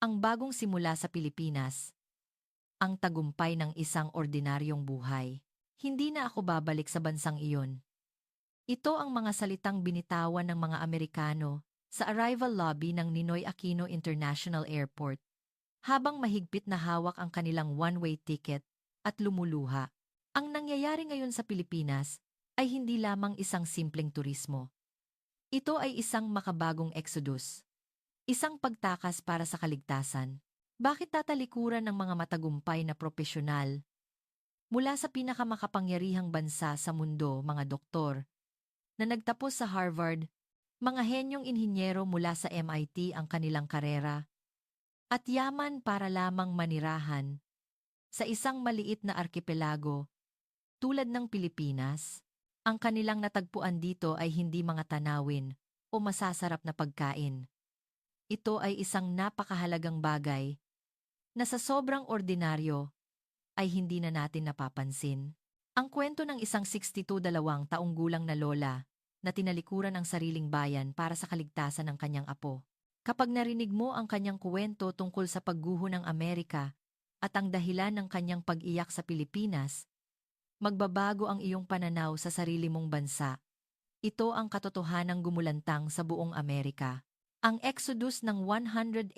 Ang bagong simula sa Pilipinas, ang tagumpay ng isang ordinaryong buhay. Hindi na ako babalik sa bansang iyon. Ito ang mga salitang binitawan ng mga Amerikano sa arrival lobby ng Ninoy Aquino International Airport habang mahigpit na hawak ang kanilang one-way ticket at lumuluha. Ang nangyayari ngayon sa Pilipinas ay hindi lamang isang simpleng turismo. Ito ay isang makabagong exodus. Isang pagtakas para sa kaligtasan. Bakit tatalikuran ng mga matagumpay na propesyonal mula sa pinakamakapangyarihang bansa sa mundo, mga doktor, na nagtapos sa Harvard, mga henyong inhinyero mula sa MIT ang kanilang karera, at yaman para lamang manirahan sa isang maliit na arkipelago tulad ng Pilipinas? Ang kanilang natagpuan dito ay hindi mga tanawin o masasarap na pagkain. Ito ay isang napakahalagang bagay na sa sobrang ordinaryo ay hindi na natin napapansin. Ang kwento ng isang 62 taong gulang na lola na tinalikuran ang sariling bayan para sa kaligtasan ng kanyang apo. Kapag narinig mo ang kanyang kwento tungkol sa pagguho ng Amerika at ang dahilan ng kanyang pag-iyak sa Pilipinas, magbabago ang iyong pananaw sa sarili mong bansa. Ito ang katotohanang gumulantang sa buong Amerika. Ang exodus ng 180,000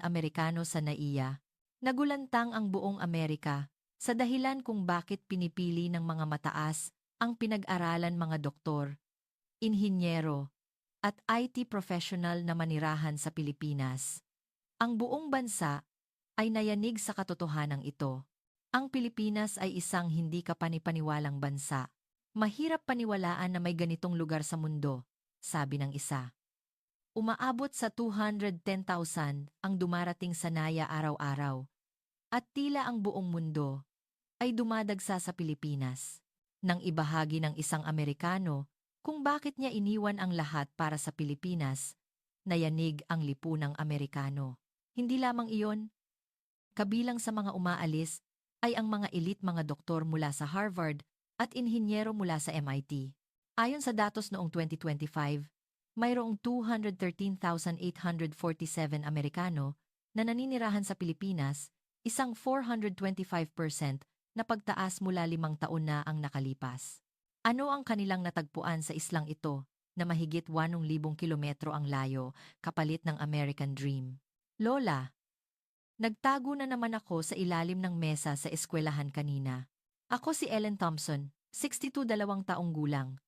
Amerikano sa NAIA. Nagulantang ang buong Amerika sa dahilan kung bakit pinipili ng mga mataas ang pinag-aralan mga doktor, inhinyero, at IT professional na manirahan sa Pilipinas. Ang buong bansa ay nayanig sa katotohanang ito. Ang Pilipinas ay isang hindi kapanipaniwalang bansa. Mahirap paniwalaan na may ganitong lugar sa mundo, sabi ng isa. Umaabot sa 210,000 ang dumarating sa NAIA araw-araw, at tila ang buong mundo ay dumadagsa sa Pilipinas. Nang ibahagi ng isang Amerikano kung bakit niya iniwan ang lahat para sa Pilipinas, nayanig ang lipunang Amerikano. Hindi lamang iyon, kabilang sa mga umaalis ay ang mga elite mga doktor mula sa Harvard at inhinyero mula sa MIT. Ayon sa datos noong 2025, mayroong 213,847 Amerikano na naninirahan sa Pilipinas, isang 425% na pagtaas mula 5 taon na ang nakalipas. Ano ang kanilang natagpuan sa islang ito na mahigit 8,000 kilometro ang layo kapalit ng American Dream? Lola, nagtago na naman ako sa ilalim ng mesa sa eskwelahan kanina. Ako si Ellen Thompson, 62 taong gulang.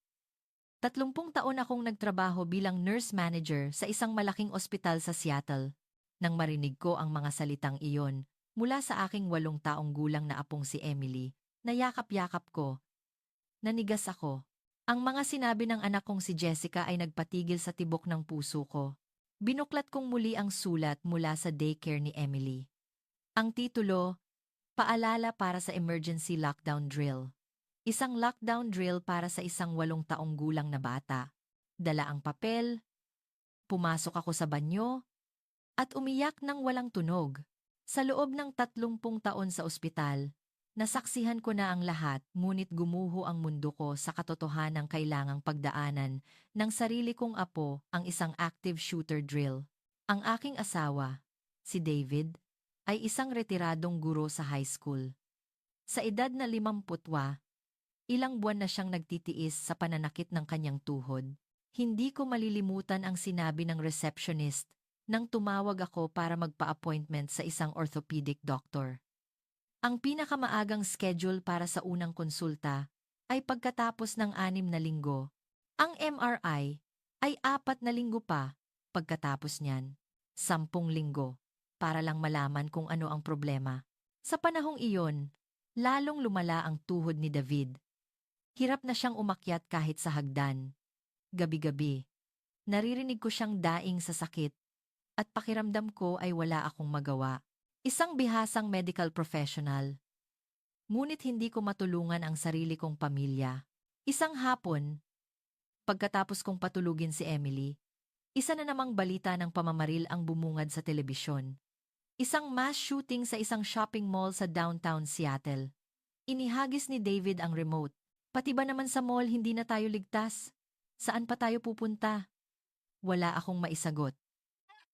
30 taon akong nagtrabaho bilang nurse manager sa isang malaking ospital sa Seattle. Nang marinig ko ang mga salitang iyon mula sa aking 8 taong gulang na apong si Emily, nayakap-yakap ko. Nanigas ako. Ang mga sinabi ng anak kong si Jessica ay nagpatigil sa tibok ng puso ko. Binuklat kong muli ang sulat mula sa daycare ni Emily. Ang titulo, Paalala para sa Emergency Lockdown Drill. Isang lockdown drill para sa isang 8 taong gulang na bata. Dala ang papel, pumasok ako sa banyo, at umiyak ng walang tunog. Sa loob ng 30 taon sa ospital, nasaksihan ko na ang lahat, ngunit gumuho ang mundo ko sa katotohanang kailangang pagdaanan ng sarili kong apo, ang isang active shooter drill. Ang aking asawa, si David, ay isang retiradong guro sa high school. Sa edad na 50, ilang buwan na siyang nagtitiis sa pananakit ng kanyang tuhod. Hindi ko malilimutan ang sinabi ng receptionist nang tumawag ako para magpa-appointment sa isang orthopedic doctor. Ang pinakamaagang schedule para sa unang konsulta ay pagkatapos ng 6 na linggo. Ang MRI ay 4 na linggo pa pagkatapos niyan. 10 linggo para lang malaman kung ano ang problema. Sa panahong iyon, lalong lumala ang tuhod ni David. Hirap na siyang umakyat kahit sa hagdan. Gabi-gabi, naririnig ko siyang daing sa sakit at pakiramdam ko ay wala akong magawa. Isang bihasang medical professional. Ngunit hindi ko matulungan ang sarili kong pamilya. Isang hapon, pagkatapos kong patulugin si Emily, isa na namang balita ng pamamaril ang bumungad sa telebisyon. Isang mass shooting sa isang shopping mall sa downtown Seattle. Inihagis ni David ang remote. Pati ba naman sa mall hindi na tayo ligtas? Saan pa tayo pupunta? Wala akong maisagot.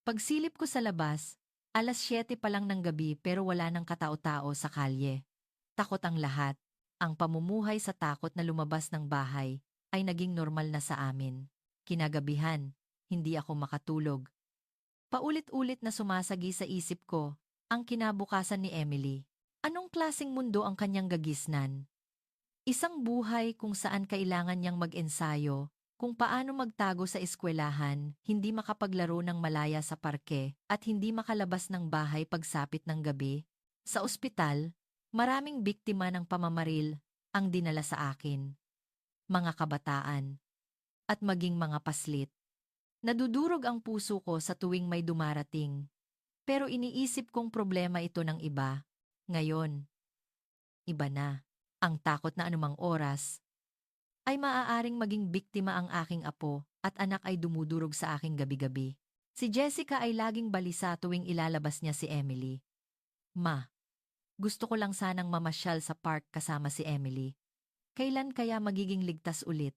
Pagsilip ko sa labas, 7:00 pa lang ng gabi pero wala ng katao-tao sa kalye. Takot ang lahat. Ang pamumuhay sa takot na lumabas ng bahay ay naging normal na sa amin. Kinagabihan, hindi ako makatulog. Paulit-ulit na sumasagi sa isip ko ang kinabukasan ni Emily. Anong klaseng mundo ang kanyang gagisnan? Isang buhay kung saan kailangan niyang mag-ensayo, kung paano magtago sa eskwelahan, hindi makapaglaro ng malaya sa parke, at hindi makalabas ng bahay pagsapit ng gabi. Sa ospital, maraming biktima ng pamamaril ang dinala sa akin. Mga kabataan, at maging mga paslit. Nadudurog ang puso ko sa tuwing may dumarating. Pero iniisip kong problema ito ng iba. Ngayon, iba na. Ang takot na anumang oras ay maaaring maging biktima ang aking apo at anak ay dumudurog sa aking gabi-gabi. Si Jessica ay laging balisa tuwing ilalabas niya si Emily. Ma, gusto ko lang sanang mamasyal sa park kasama si Emily. Kailan kaya magiging ligtas ulit?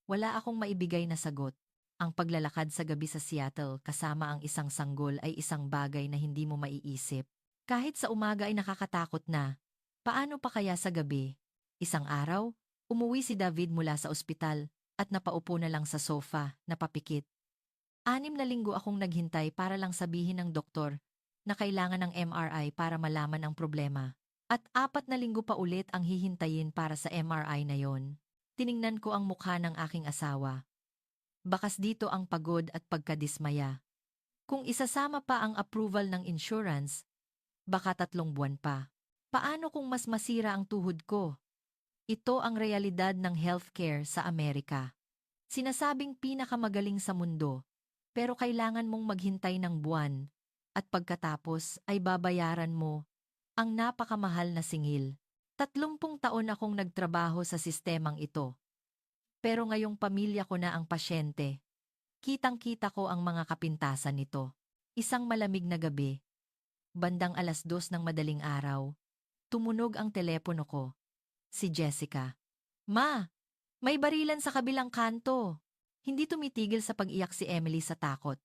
Wala akong maibigay na sagot. Ang paglalakad sa gabi sa Seattle kasama ang isang sanggol ay isang bagay na hindi mo maiisip. Kahit sa umaga ay nakakatakot na. Paano pa kaya sa gabi? Isang araw, umuwi si David mula sa ospital at napaupo na lang sa sofa, napapikit. 6 na linggo akong naghintay para lang sabihin ng doktor na kailangan ng MRI para malaman ang problema. At 4 na linggo pa ulit ang hihintayin para sa MRI na yon. Tiningnan ko ang mukha ng aking asawa. Bakas dito ang pagod at pagkadismaya. Kung isasama pa ang approval ng insurance, baka 3 buwan pa. Paano kung mas masira ang tuhod ko? Ito ang realidad ng healthcare sa Amerika. Sinasabing pinakamagaling sa mundo, pero kailangan mong maghintay ng buwan, at pagkatapos ay babayaran mo ang napakamahal na singil. 30 taon akong nagtrabaho sa sistemang ito. Pero ngayong pamilya ko na ang pasyente. Kitang-kita ko ang mga kapintasan nito. Isang malamig na gabi, bandang 2:00 ng madaling araw, tumunog ang telepono ko. Si Jessica. Ma, may barilan sa kabilang kanto. Hindi tumitigil sa pag-iyak si Emily sa takot.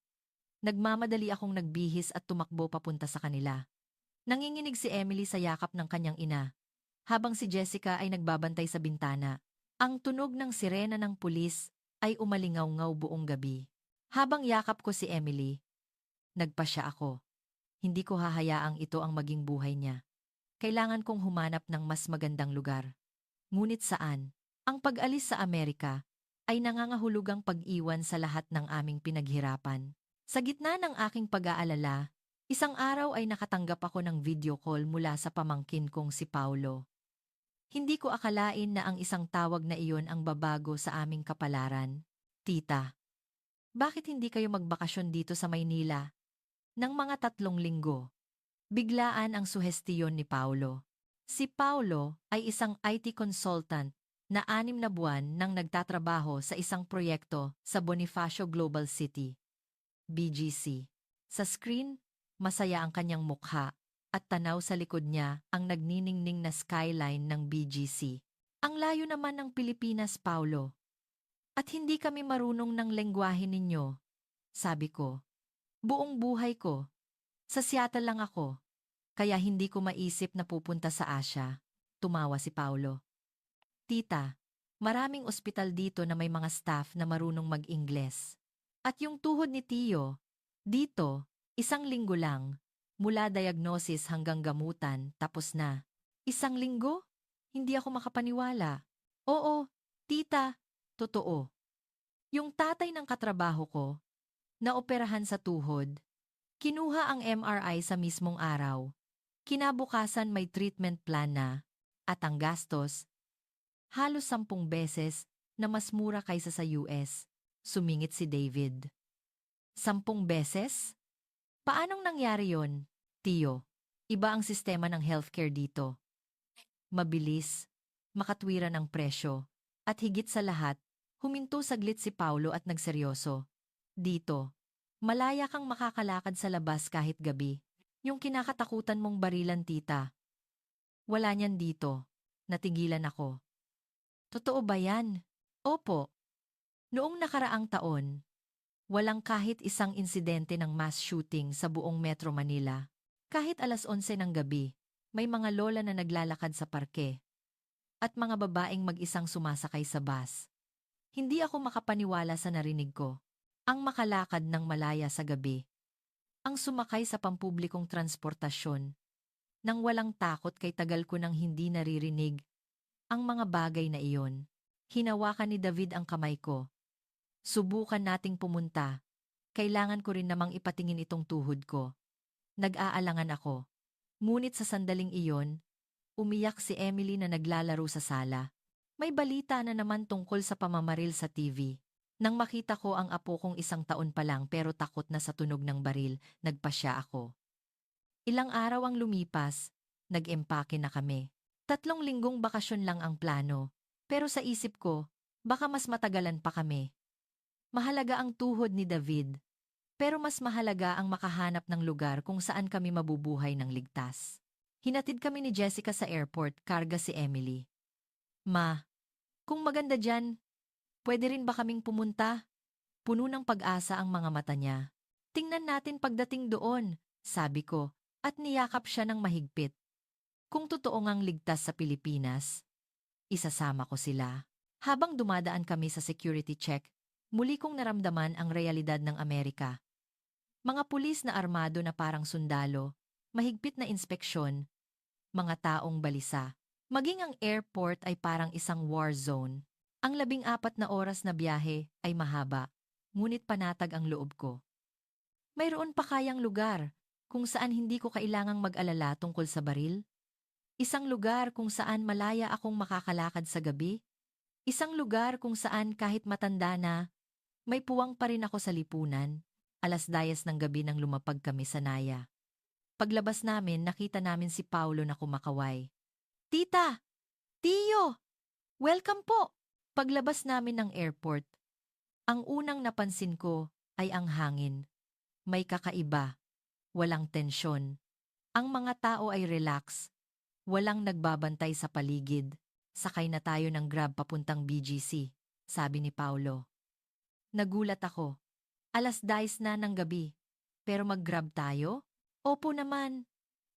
Nagmamadali akong nagbihis at tumakbo papunta sa kanila. Nanginginig si Emily sa yakap ng kanyang ina, habang si Jessica ay nagbabantay sa bintana. Ang tunog ng sirena ng pulis ay umalingaw-ngaw buong gabi. Habang yakap ko si Emily, nagpasya ako. Hindi ko hahayaang ito ang maging buhay niya. Kailangan kong humanap ng mas magandang lugar. Ngunit saan? Ang pag-alis sa Amerika ay nangangahulugang pag-iwan sa lahat ng aming pinaghirapan. Sa gitna ng aking pag-aalala, isang araw ay nakatanggap ako ng video call mula sa pamangkin kong si Paulo. Hindi ko akalain na ang isang tawag na iyon ang babago sa aming kapalaran. Tita, bakit hindi kayo magbakasyon dito sa Maynila? Nang mga 3 linggo. Biglaan ang suhestiyon ni Paulo. Si Paulo ay isang IT consultant na 6 na buwan nang nagtatrabaho sa isang proyekto sa Bonifacio Global City, BGC. Sa screen, masaya ang kanyang mukha at tanaw sa likod niya ang nagniningning na skyline ng BGC. Ang layo naman ng Pilipinas, Paulo. At hindi kami marunong ng lengguwahe ninyo, sabi ko. Buong buhay ko, sa Seattle lang ako, kaya hindi ko maisip na pupunta sa Asia. Tumawa si Paulo. Tita, maraming ospital dito na may mga staff na marunong mag-Ingles. At yung tuhod ni Tio, dito, 1 linggo lang, mula diagnosis hanggang gamutan, tapos na. 1 linggo? Hindi ako makapaniwala. Oo, tita, totoo. Yung tatay ng katrabaho ko, naoperahan sa tuhod, kinuha ang MRI sa mismong araw. Kinabukasan may treatment plan na, at ang gastos, halos 10 beses na mas mura kaysa sa US, sumingit si David. 10 beses? Paanong nangyari yon, Tio? Iba ang sistema ng healthcare dito. Mabilis, makatwiran ang presyo, at higit sa lahat, huminto saglit si Paulo at nagseryoso. Dito, malaya kang makakalakad sa labas kahit gabi. Yung kinakatakutan mong barilan, tita. Wala niyan dito. Natigilan ako. Totoo ba yan? Opo. Noong nakaraang taon, walang kahit isang insidente ng mass shooting sa buong Metro Manila. Kahit alas 11 ng gabi, may mga lola na naglalakad sa parke at mga babaeng mag-isang sumasakay sa bus. Hindi ako makapaniwala sa narinig ko. Ang makalakad ng malaya sa gabi. Ang sumakay sa pampublikong transportasyon. Nang walang takot kay tagal ko nang hindi naririnig. Ang mga bagay na iyon. Hinawakan ni David ang kamay ko. Subukan nating pumunta. Kailangan ko rin namang ipatingin itong tuhod ko. Nag-aalangan ako. Ngunit sa sandaling iyon, umiyak si Emily na naglalaro sa sala. May balita na naman tungkol sa pamamaril sa TV. Nang makita ko ang apo kong 1 taon pa lang pero takot na sa tunog ng baril, nagpasya ako. Ilang araw ang lumipas, nag-empake na kami. 3 linggong bakasyon lang ang plano. Pero sa isip ko, baka mas matagalan pa kami. Mahalaga ang tuhod ni David. Pero mas mahalaga ang makahanap ng lugar kung saan kami mabubuhay ng ligtas. Hinatid kami ni Jessica sa airport, karga si Emily. Ma, kung maganda dyan, pwede rin ba kaming pumunta? Puno ng pag-asa ang mga mata niya. Tingnan natin pagdating doon, sabi ko, at niyakap siya ng mahigpit. Kung totoo ngang ligtas sa Pilipinas, isasama ko sila. Habang dumadaan kami sa security check, muli kong naramdaman ang realidad ng Amerika. Mga pulis na armado na parang sundalo, mahigpit na inspeksyon, mga taong balisa. Maging ang airport ay parang isang war zone. Ang 14 na oras na biyahe ay mahaba, ngunit panatag ang loob ko. Mayroon pa kayang lugar kung saan hindi ko kailangang mag-alala tungkol sa baril? Isang lugar kung saan malaya akong makakalakad sa gabi? Isang lugar kung saan kahit matanda na, may puwang pa rin ako sa lipunan. 10:00 ng gabi nang lumapag kami sa Naya. Paglabas namin, nakita namin si Paulo na kumakaway. Tita! Tiyo! Welcome po! Paglabas namin ng airport, ang unang napansin ko ay ang hangin. May kakaiba, walang tensyon. Ang mga tao ay relax, walang nagbabantay sa paligid. Sakay na tayo ng Grab papuntang BGC, sabi ni Paulo. Nagulat ako. 10:00 na ng gabi. Pero mag-Grab tayo? Opo naman.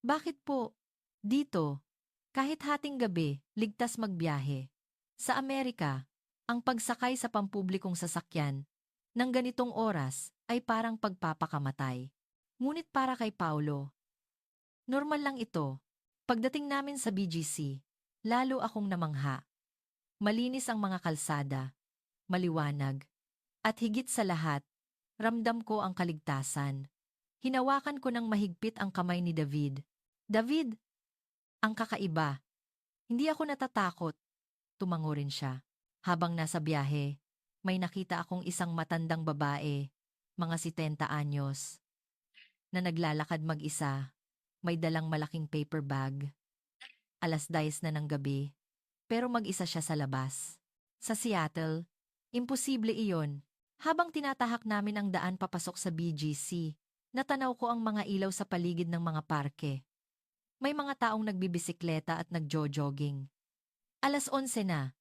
Bakit po? Dito, kahit hating gabi, ligtas magbiyahe. Sa Amerika, ang pagsakay sa pampublikong sasakyan ng ganitong oras ay parang pagpapakamatay. Ngunit para kay Paulo, normal lang ito. Pagdating namin sa BGC, lalo akong namangha. Malinis ang mga kalsada, maliwanag, at higit sa lahat, ramdam ko ang kaligtasan. Hinawakan ko ng mahigpit ang kamay ni David. David, ang kakaiba. Hindi ako natatakot. Tumango rin siya. Habang nasa biyahe, may nakita akong isang matandang babae, mga 70 anyos, na naglalakad mag-isa, may dalang malaking paper bag. 10:00 na ng gabi, pero mag-isa siya sa labas. Sa Seattle, imposible iyon. Habang tinatahak namin ang daan papasok sa BGC, natanaw ko ang mga ilaw sa paligid ng mga parke. May mga taong nagbibisikleta at nagjo-jogging. 11:00 na.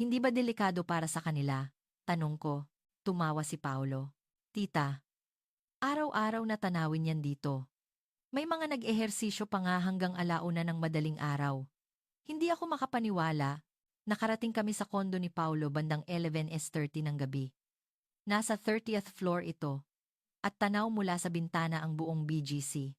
Hindi ba delikado para sa kanila? Tanong ko. Tumawa si Paulo. Tita, araw-araw na tanawin yan dito. May mga nag-ehersisyo pa nga hanggang alauna ng madaling araw. Hindi ako makapaniwala. Nakarating kami sa kondo ni Paulo bandang 11:30 ng gabi. Nasa 30th floor ito. At tanaw mula sa bintana ang buong BGC.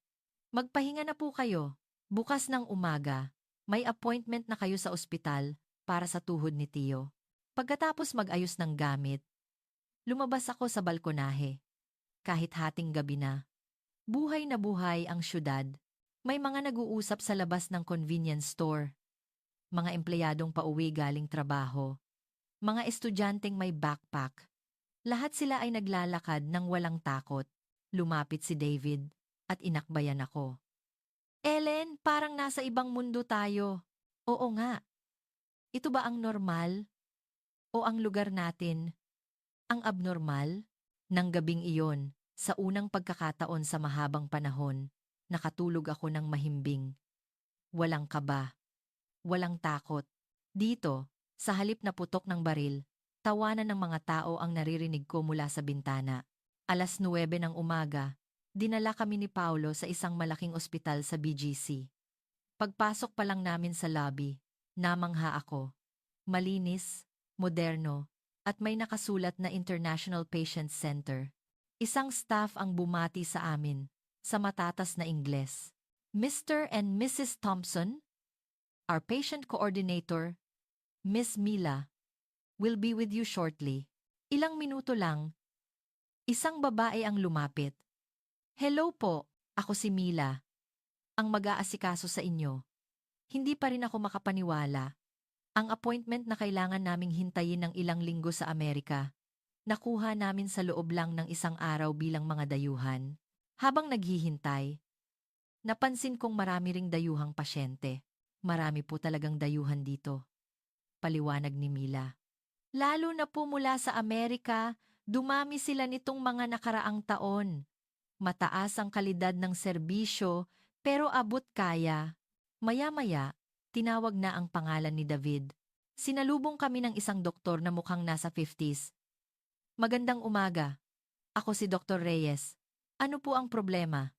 Magpahinga na po kayo. Bukas ng umaga, may appointment na kayo sa ospital para sa tuhod ni Tio. Pagkatapos mag-ayos ng gamit, lumabas ako sa balkonahe. Kahit hating gabi na. Buhay na buhay ang syudad. May mga nag-uusap sa labas ng convenience store. Mga empleyadong pauwi galing trabaho. Mga estudyanteng may backpack. Lahat sila ay naglalakad ng walang takot. Lumapit si David at inakbayan ako. Ellen, parang nasa ibang mundo tayo. Oo nga. Ito ba ang normal? O ang lugar natin? Ang abnormal? Nang gabing iyon, sa unang pagkakataon sa mahabang panahon, nakatulog ako ng mahimbing. Walang kaba. Walang takot. Dito, sa halip na putok ng baril, tawanan ng mga tao ang naririnig ko mula sa bintana. 9:00 ng umaga, Dinala kami ni Paulo sa isang malaking ospital sa BGC. Pagpasok pa lang namin sa lobby, namangha ako. Malinis, moderno, at may nakasulat na International Patient Center. Isang staff ang bumati sa amin, sa matatas na Ingles. Mr. and Mrs. Thompson, our patient coordinator, Miss Mila, will be with you shortly. Ilang minuto lang, isang babae ang lumapit. Hello po, ako si Mila, ang mag-aasikaso sa inyo. Hindi pa rin ako makapaniwala. Ang appointment na kailangan naming hintayin ng ilang linggo sa Amerika, nakuha namin sa loob lang ng isang araw bilang mga dayuhan. Habang naghihintay, napansin kong marami ring dayuhang pasyente. Marami po talagang dayuhan dito. Paliwanag ni Mila. Lalo na po mula sa Amerika, dumami sila nitong mga nakaraang taon. Mataas ang kalidad ng serbisyo, pero abot kaya. Maya-maya, tinawag na ang pangalan ni David. Sinalubong kami ng isang doktor na mukhang nasa 50s. Magandang umaga. Ako si Dr. Reyes. Ano po ang problema?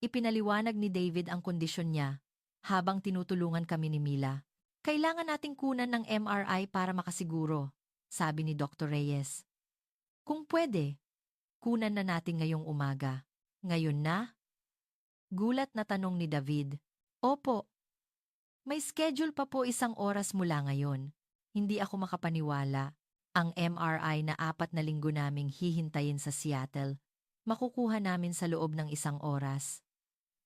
Ipinaliwanag ni David ang kondisyon niya habang tinutulungan kami ni Mila. Kailangan nating kunan ng MRI para makasiguro, sabi ni Dr. Reyes. Kung pwede, kunan na natin ngayong umaga. Ngayon na? Gulat na tanong ni David. Opo. May schedule pa po isang oras mula ngayon. Hindi ako makapaniwala. Ang MRI na 4 na linggo naming hihintayin sa Seattle, makukuha namin sa loob ng isang oras.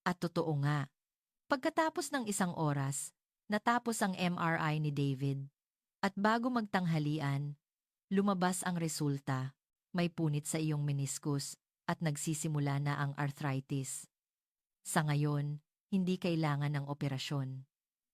At totoo nga. Pagkatapos ng isang oras, natapos ang MRI ni David. At bago magtanghalian, lumabas ang resulta. May punit sa iyong meniscus at nagsisimula na ang arthritis. Sa ngayon, hindi kailangan ng operasyon.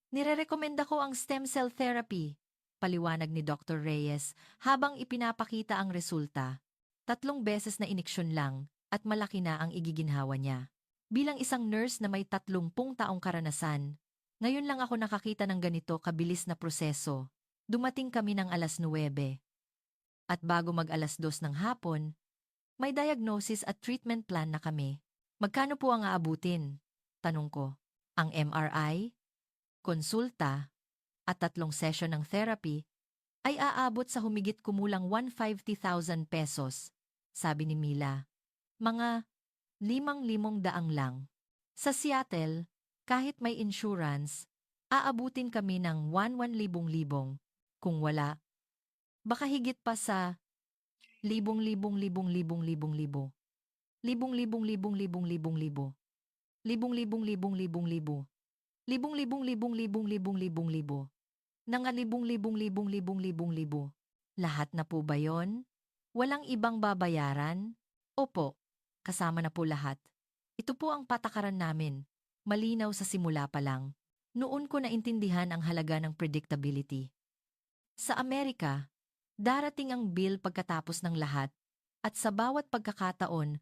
Nirerekomenda ko ang stem cell therapy, paliwanag ni Dr. Reyes habang ipinapakita ang resulta. 3 beses na iniksyon lang at malaki na ang igiginhawa niya. Bilang isang nurse na may 30 taong karanasan, ngayon lang ako nakakita ng ganito kabilis na proseso. Dumating kami ng 9:00. At bago mag-2:00 ng hapon, may diagnosis at treatment plan na kami. Magkano po ang aabutin? Tanong ko. Ang MRI, konsulta, at 3 session ng therapy ay aabot sa humigit kumulang 150,000 pesos, sabi ni Mila. Mga 5,500 lang. Sa Seattle, kahit may insurance, aabutin kami ng 1,000,000. Kung wala, baka higit pa sa libong-libong-libong-libong-libong-libo. Libong-libong-libong-libong-libong-libo. Libong-libong-libong-libong-libo. Libong-libong-libong-libong-libong-libong-libo. Libong-libong-libong-libong-libong-libo. Lahat na po ba yon? Walang ibang babayaran? Opo, kasama na po lahat. Ito po ang patakaran namin. Malinaw sa simula pa lang. Noon ko naintindihan ang halaga ng predictability. Sa Amerika, darating ang bill pagkatapos ng lahat at sa bawat pagkakataon,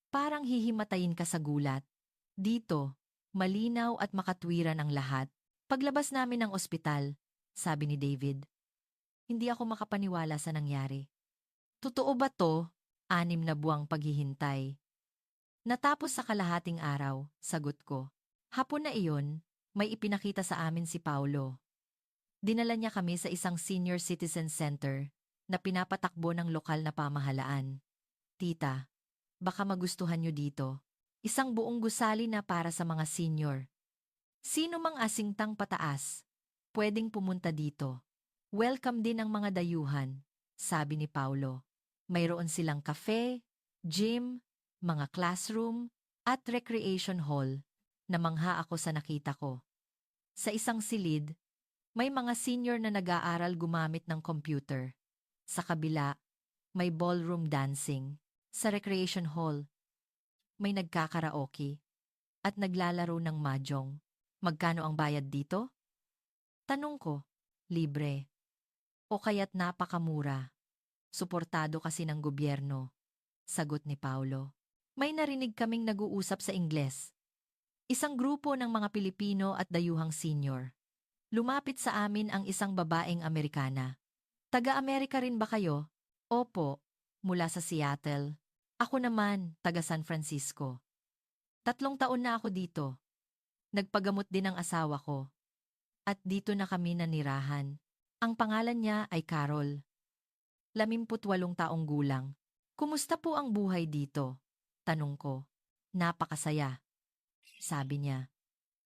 parang hihimatayin ka sa gulat. Dito, malinaw at makatwiran ang lahat. Paglabas namin ng ospital, sabi ni David. Hindi ako makapaniwala sa nangyari. Totoo ba to? 6 na buwang paghihintay. Natapos sa kalahating araw, sagot ko. Hapon na iyon, may ipinakita sa amin si Paulo. Dinala niya kami sa isang senior citizen center na pinapatakbo ng lokal na pamahalaan. Tita, baka magustuhan niyo dito. Isang buong gusali na para sa mga senior. Sino mang asingtang pataas, pwedeng pumunta dito. Welcome din ang mga dayuhan, sabi ni Paulo. Mayroon silang cafe, gym, mga classroom, at recreation hall. Namangha ako sa nakita ko. Sa isang silid, may mga senior na nag-aaral gumamit ng computer. Sa kabila, may ballroom dancing. Sa recreation hall, may nagkakaraoke at naglalaro ng mahjong. Magkano ang bayad dito? Tanong ko, libre. O kaya't napakamura. Suportado kasi ng gobyerno. Sagot ni Paulo. May narinig kaming nag-uusap sa Ingles. Isang grupo ng mga Pilipino at dayuhang senior. Lumapit sa amin ang isang babaeng Amerikana. Taga-Amerika rin ba kayo? Opo, mula sa Seattle. Ako naman, taga San Francisco. 3 taon na ako dito. Nagpagamot din ang asawa ko. At dito na kami nanirahan. Ang pangalan niya ay Carol. 18 taong gulang. Kumusta po ang buhay dito? Tanong ko. Napakasaya. Sabi niya.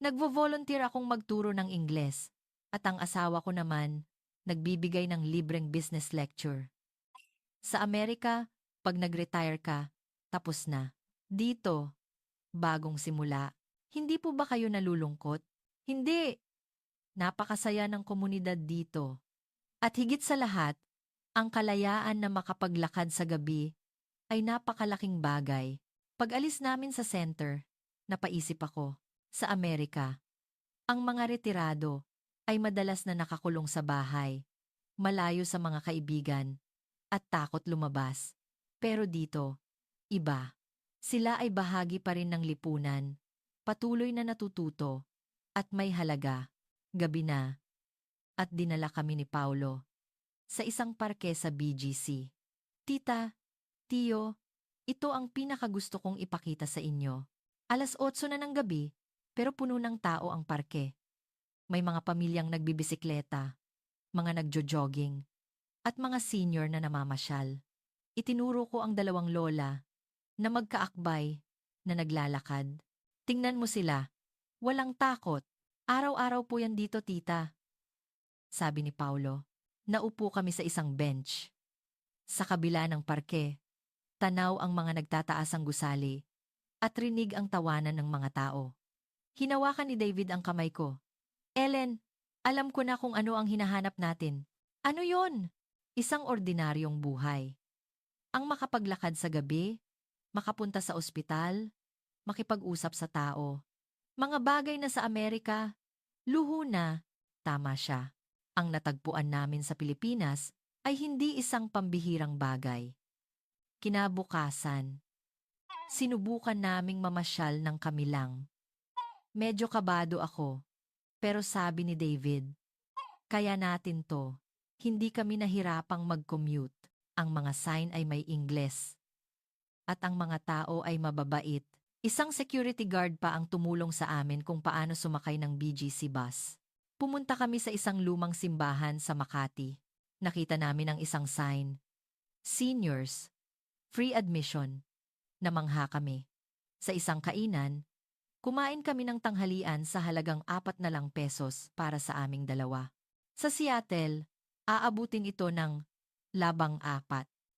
Nagvo-volunteer akong magturo ng Ingles. At ang asawa ko naman, nagbibigay ng libreng business lecture. Sa Amerika, pag nag-retire ka, tapos na. Dito, bagong simula. Hindi po ba kayo nalulungkot? Hindi. Napakasaya ng komunidad dito. At higit sa lahat, ang kalayaan na makapaglakad sa gabi ay napakalaking bagay. Pag alis namin sa center, napaisip ako, sa Amerika, ang mga retirado ay madalas na nakakulong sa bahay, malayo sa mga kaibigan, at takot lumabas. Pero dito, iba. Sila ay bahagi pa rin ng lipunan, patuloy na natututo, at may halaga. Gabi na, at dinala kami ni Paulo sa isang parke sa BGC. Tita, Tiyo, ito ang pinakagusto kong ipakita sa inyo. 8:00 na ng gabi, pero puno ng tao ang parke. May mga pamilyang nagbibisikleta, mga nagjo-jogging, at mga senior na namamasyal. Itinuro ko ang 2 lola na magkaakbay na naglalakad. Tingnan mo sila, walang takot. Araw-araw po yan dito, tita. Sabi ni Paulo. Naupo kami sa isang bench. Sa kabila ng parke, tanaw ang mga nagtataasang gusali at rinig ang tawanan ng mga tao. Hinawakan ni David ang kamay ko. Ellen, alam ko na kung ano ang hinahanap natin. Ano yon? Isang ordinaryong buhay. Ang makapaglakad sa gabi, makapunta sa ospital, makipag-usap sa tao. Mga bagay na sa Amerika, luho na, tama siya. Ang natagpuan namin sa Pilipinas ay hindi isang pambihirang bagay. Kinabukasan, sinubukan naming mamasyal ng kami lang. Medyo kabado ako, pero sabi ni David, kaya natin to. Hindi kami nahirapang mag-commute. Ang mga sign ay may Ingles. At ang mga tao ay mababait. Isang security guard pa ang tumulong sa amin kung paano sumakay ng BGC bus. Pumunta kami sa isang lumang simbahan sa Makati. Nakita namin ang isang sign. Seniors, free admission. Namangha kami. Sa isang kainan, kumain kami ng tanghalian sa halagang 4 na lang pesos para sa aming dalawa. Sa Seattle, aabutin ito ng 4.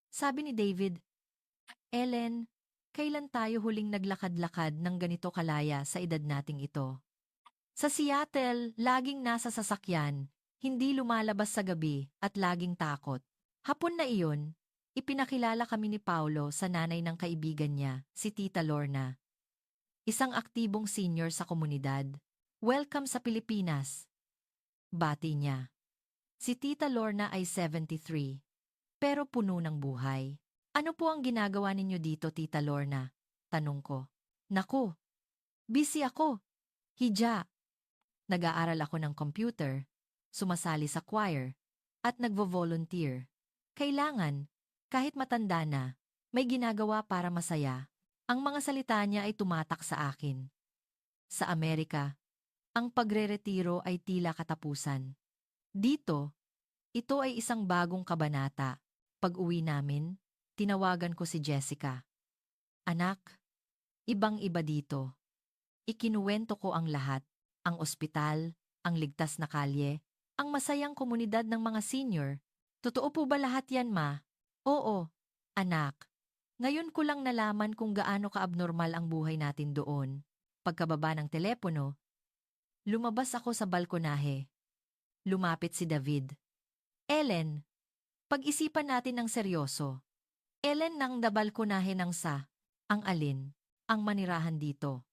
Sabi ni David, Ellen, kailan tayo huling naglakad-lakad ng ganito kalaya sa edad nating ito? Sa Seattle, laging nasa sasakyan, hindi lumalabas sa gabi at laging takot. Hapon na iyon, ipinakilala kami ni Paulo sa nanay ng kaibigan niya, si Tita Lorna. Isang aktibong senior sa komunidad. Welcome sa Pilipinas. Bati niya. Si Tita Lorna ay 73, pero puno ng buhay. Ano po ang ginagawa ninyo dito, Tita Lorna? Tanong ko. Naku, busy ako. Hija. Nag-aaral ako ng computer, sumasali sa choir, at nagvo-volunteer. Kailangan, kahit matanda na, may ginagawa para masaya. Ang mga salita niya ay tumatak sa akin. Sa Amerika, ang pagre-retiro ay tila katapusan. Dito, ito ay isang bagong kabanata. Pag-uwi namin, tinawagan ko si Jessica. Anak, ibang-iba dito. Ikinuwento ko ang lahat. Ang ospital, ang ligtas na kalye, ang masayang komunidad ng mga senior. Totoo po ba lahat yan, ma? Oo, anak. Ngayon ko lang nalaman kung gaano ka-abnormal ang buhay natin doon. Pagkababa ng telepono, lumabas ako sa balkonahe. Lumapit si David. Ellen, pag-isipan natin ng seryoso. Ellen nang dabalkonahe ng ang alin, ang manirahan dito.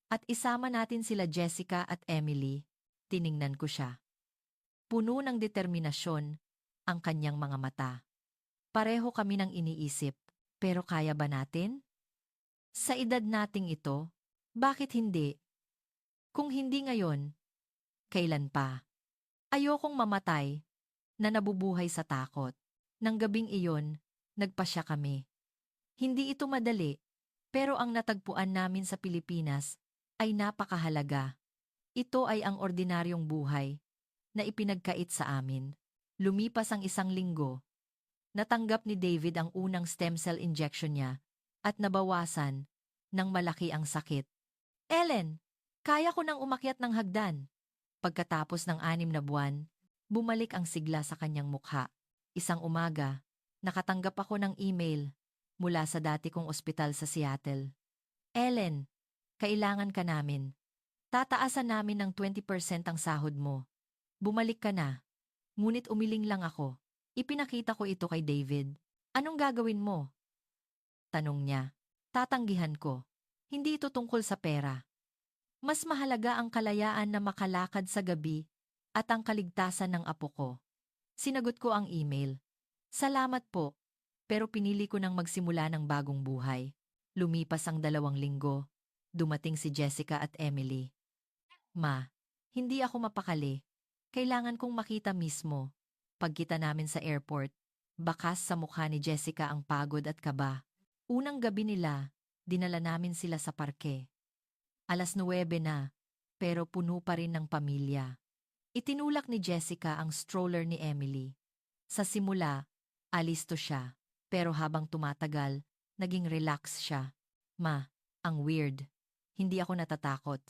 At isama natin sila Jessica at Emily. Tiningnan ko siya. Puno ng determinasyon ang kanyang mga mata. Pareho kami ng iniisip, pero kaya ba natin? Sa edad nating ito, bakit hindi? Kung hindi ngayon, kailan pa? Ayokong mamatay na nabubuhay sa takot. Nang gabing iyon, nagpasya kami. Hindi ito madali, Pero ang natagpuan namin sa Pilipinas ay napakahalaga. Ito ay ang ordinaryong buhay na ipinagkait sa amin. Lumipas ang 1 linggo. Natanggap ni David ang unang stem cell injection niya at nabawasan ng malaki ang sakit. Ellen, kaya ko nang umakyat ng hagdan. Pagkatapos ng 6 na buwan, bumalik ang sigla sa kanyang mukha. Isang umaga, nakatanggap ako ng email mula sa dati kong ospital sa Seattle. Ellen, kailangan ka namin. Tataasan namin ng 20% ang sahod mo. Bumalik ka na. Ngunit umiling lang ako. Ipinakita ko ito kay David. Anong gagawin mo? Tanong niya. Tatanggihan ko. Hindi ito tungkol sa pera. Mas mahalaga ang kalayaan na makalakad sa gabi at ang kaligtasan ng apo ko. Sinagot ko ang email. Salamat po, pero pinili ko nang magsimula ng bagong buhay. Lumipas ang 2 linggo. Dumating si Jessica at Emily. Ma, hindi ako mapakali. Kailangan kong makita mismo. Pagkita namin sa airport, bakas sa mukha ni Jessica ang pagod at kaba. Unang gabi nila, dinala namin sila sa parke. 9:00 na, pero puno pa rin ng pamilya. Itinulak ni Jessica ang stroller ni Emily. Sa simula, alisto siya, pero habang tumatagal, naging relax siya. Ma, ang weird. Hindi ako natatakot.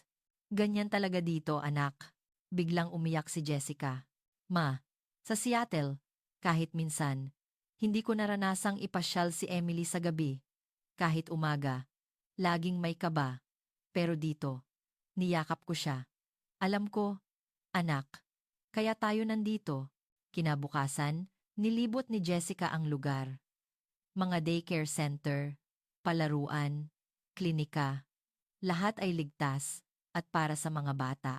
Ganyan talaga dito, anak. Biglang umiyak si Jessica. Ma, sa Seattle, kahit minsan, hindi ko naranasang ipasyal si Emily sa gabi. Kahit umaga, laging may kaba. Pero dito, niyakap ko siya. Alam ko, anak, kaya tayo nandito. Kinabukasan, nilibot ni Jessica ang lugar. Mga daycare center, palaruan, klinika, lahat ay ligtas at para sa mga bata.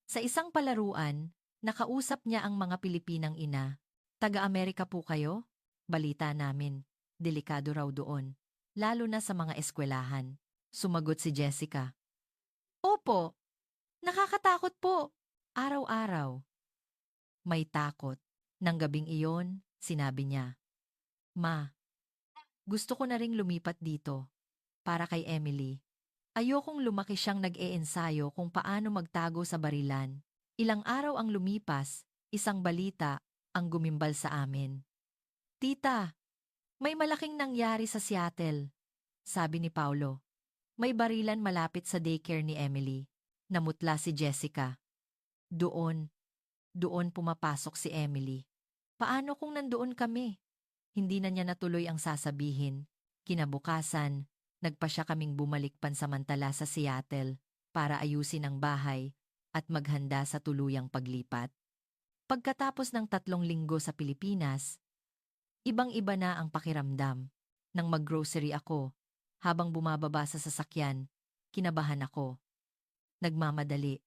Sa isang palaruan, nakausap niya ang mga Pilipinang ina. Taga-Amerika po kayo? Balita namin. Delikado raw doon. Lalo na sa mga eskwelahan. Sumagot si Jessica. Opo, nakakatakot po. Araw-araw. May takot. Nang gabing iyon, sinabi niya. Ma, gusto ko na ring lumipat dito. Para kay Emily. Ayokong lumaki siyang nag-eensayo kung paano magtago sa barilan. Ilang araw ang lumipas, isang balita ang gumimbal sa amin. Tita, may malaking nangyari sa Seattle, sabi ni Paulo. May barilan malapit sa daycare ni Emily. Namutla si Jessica. Doon pumapasok si Emily. Paano kung nandoon kami? Hindi na niya natuloy ang sasabihin. Kinabukasan, nagpa siya kaming bumalik pansamantala sa Seattle para ayusin ang bahay at maghanda sa tuluyang paglipat. Pagkatapos ng 3 linggo sa Pilipinas, ibang-iba na ang pakiramdam. Nang maggrocery ako, habang bumababa sa sasakyan, kinabahan ako. Nagmamadali.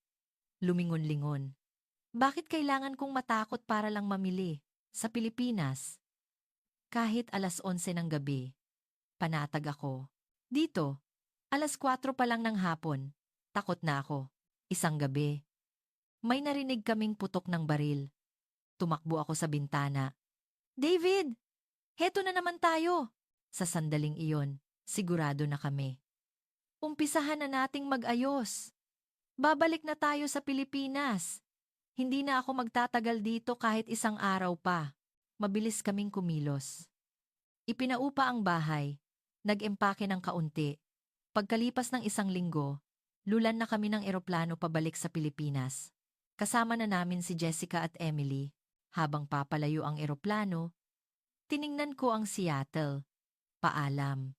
Lumingon-lingon. Bakit kailangan kong matakot para lang mamili? Sa Pilipinas, kahit 11:00 ng gabi, panatag ako. Dito, 4:00 pa lang ng hapon, takot na ako. Isang gabi, may narinig kaming putok ng baril. Tumakbo ako sa bintana. David! Heto na naman tayo! Sa sandaling iyon, sigurado na kami. Umpisahan na nating mag-ayos. Babalik na tayo sa Pilipinas. Hindi na ako magtatagal dito kahit isang araw pa. Mabilis kaming kumilos. Ipinaupa ang bahay. Nag-empake ng kaunti. Pagkalipas ng 1 linggo, lulan na kami ng eroplano pabalik sa Pilipinas. Kasama na namin si Jessica at Emily. Habang papalayo ang eroplano, tiningnan ko ang Seattle. Paalam.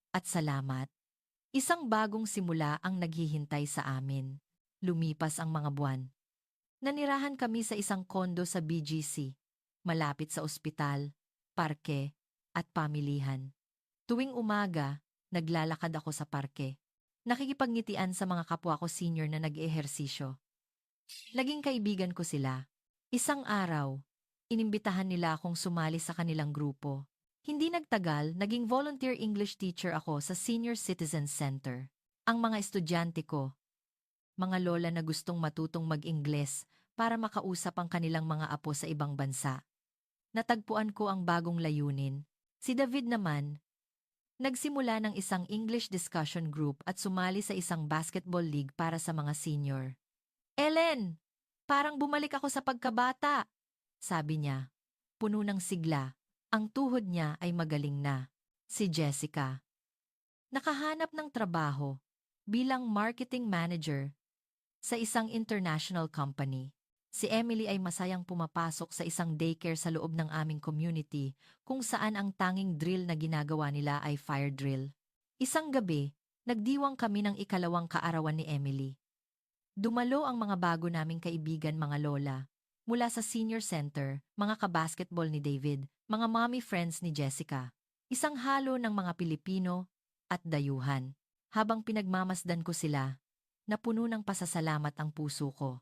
At salamat. Isang bagong simula ang naghihintay sa amin. Lumipas ang mga buwan. Nanirahan kami sa isang kondo sa BGC, malapit sa ospital, parke, at pamilihan. Tuwing umaga, naglalakad ako sa parke. Nakikipagnitian sa mga kapwa ko senior na nag-ehersisyo. Naging kaibigan ko sila. Isang araw, inimbitahan nila akong sumali sa kanilang grupo. Hindi nagtagal, naging volunteer English teacher ako sa Senior Citizen Center. Ang mga estudyante ko, mga lola na gustong matutong mag-Ingles para makausap ang kanilang mga apo sa ibang bansa. Natagpuan ko ang bagong layunin. Si David naman, Nagsimula ng isang English discussion group at sumali sa isang basketball league para sa mga senior. Ellen, parang bumalik ako sa pagkabata, sabi niya. Puno ng sigla. Ang tuhod niya ay magaling na. Si Jessica. Nakahanap ng trabaho bilang marketing manager sa isang international company. Si Emily ay masayang pumapasok sa isang daycare sa loob ng aming community kung saan ang tanging drill na ginagawa nila ay fire drill. Isang gabi, nagdiwang kami ng ikalawang kaarawan ni Emily. Dumalo ang mga bago naming kaibigan mga lola. Mula sa senior center, mga kabasketball ni David, mga mommy friends ni Jessica. Isang halo ng mga Pilipino at dayuhan. Habang pinagmamasdan ko sila, napuno ng pasasalamat ang puso ko.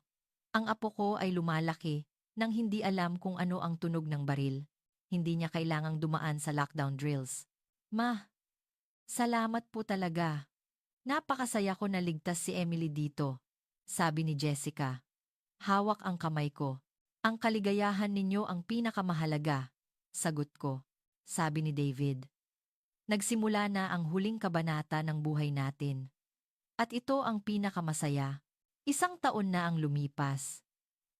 Ang apo ko ay lumalaki nang hindi alam kung ano ang tunog ng baril. Hindi niya kailangang dumaan sa lockdown drills. Ma, salamat po talaga. Napakasaya ko na ligtas si Emily dito, sabi ni Jessica. Hawak ang kamay ko. Ang kaligayahan ninyo ang pinakamahalaga, sagot ko, sabi ni David. Nagsimula na ang huling kabanata ng buhay natin. At ito ang pinakamasaya. Isang taon na ang lumipas.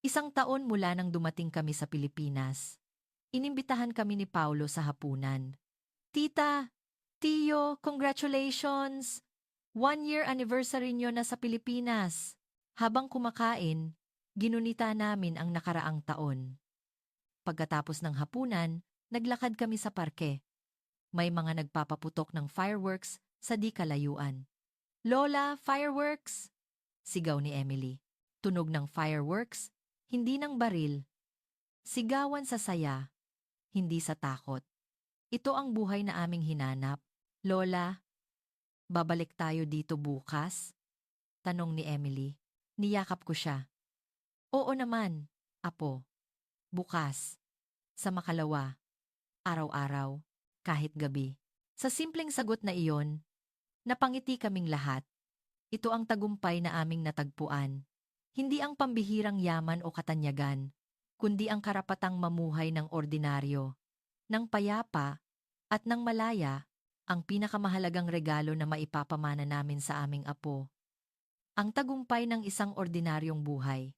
Isang taon mula nang dumating kami sa Pilipinas. Inimbitahan kami ni Paulo sa hapunan. Tita, Tio, congratulations! 1 year anniversary nyo na sa Pilipinas. Habang kumakain, ginunita namin ang nakaraang taon. Pagkatapos ng hapunan, naglakad kami sa parke. May mga nagpapaputok ng fireworks sa di kalayuan. Lola, fireworks! Sigaw ni Emily. Tunog ng fireworks, hindi ng baril. Sigawan sa saya, hindi sa takot. Ito ang buhay na aming hinanap. Lola, babalik tayo dito bukas? Tanong ni Emily. Niyakap ko siya. Oo naman, apo. Bukas. Sa makalawa. Araw-araw. Kahit gabi. Sa simpleng sagot na iyon, napangiti kaming lahat. Ito ang tagumpay na aming natagpuan. Hindi ang pambihirang yaman o katanyagan, kundi ang karapatang mamuhay ng ordinaryo, ng payapa, at ng malaya, ang pinakamahalagang regalo na maipapamana namin sa aming apo. Ang tagumpay ng isang ordinaryong buhay.